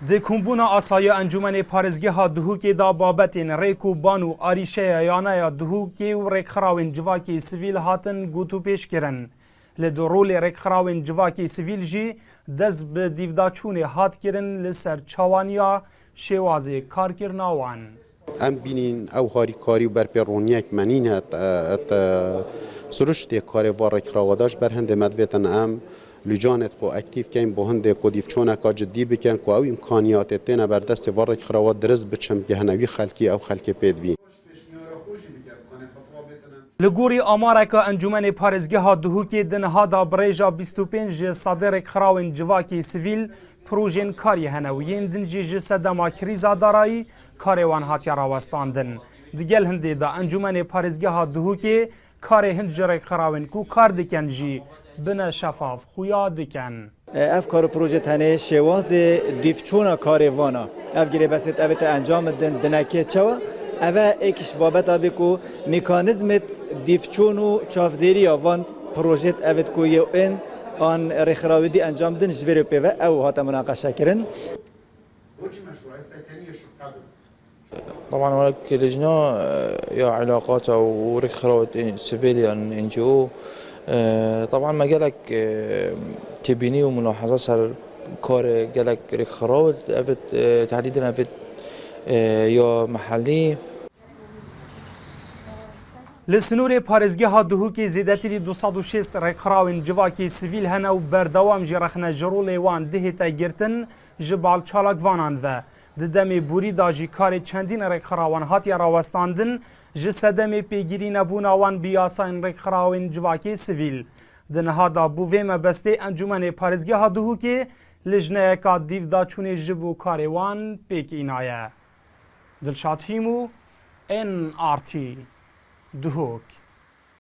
د کومبونا آسای انجمن پارزگاه دهوکی دا بابتین ریکو بانو آریشه یانه دهوکی و ریک خراوین جواکی سیویل هاتن گوتو پیش کرن. لدرول ریک خراوین جواکی سیویل جی دز به دیوداچون هات کرن لسر چوانیا شوازی کار کرناوان. ام بینین او هاری کاری و برپیرونیک منینه سرشتی کاری وارک راوداش بر هنده مدویتن ام لجانت کو اکتیف کن با هنده کو دیفچونه کا جدی بکن کو او امکانیات تنه بر دست وارک خراود درز بچم گهنوی خلکی او خلک پیدوی. لگوری آمارک انجمن پارزگاه دهوکی دنها دا بریجا 25 صادرک خراوین جواکی سیویل پروژین کاری هنویین دنجی جسدما کریزا دارایی کاروان هاتیا راوستاندن. دیگل هنده دا انجمن پارزگاه دهوکی کار هند جرک خراوین کو کار دکن جی بنا شفاف خویا دکن. اف کار پروژه تنه شواز دیفچونا کاروانا اف گیره بسید اوت انجام دن دنکه چوا اوه ایکش بابت آبی کو میکانیزمت دیفچونو چافدیری آوان پروژه اوت کو یو این آن رخراویدی انجام دن جویرو پیوه او هاتا مناقشه کرن. طبعا هناك لجنة يا علاقات أو رخراوة سيفيليان إن جي أو طبعا ما جالك تبيني وملاحظات سر كار جالك رخراوة أفت تحديدا أفت يا محلي لسنور پارزگاه دهوکی زیدتری 206 رکراوین جواکی سیویل هنه و بردوام جرخنه جرول وان دهتا گرتن جبال چالاک وانان و ددمی بوری داجی کار چندین رکراوان هاتیا راوستاندن جسدمی پیگیری نبونا وان بیاساین رکراوین جواکی سیویل دنها دا بوویم بسته انجمن پارزگاه دهوکی لجنه که دیو دا چون جبو کاروان پیک اینایه دلشاد هیمو NRT دهوک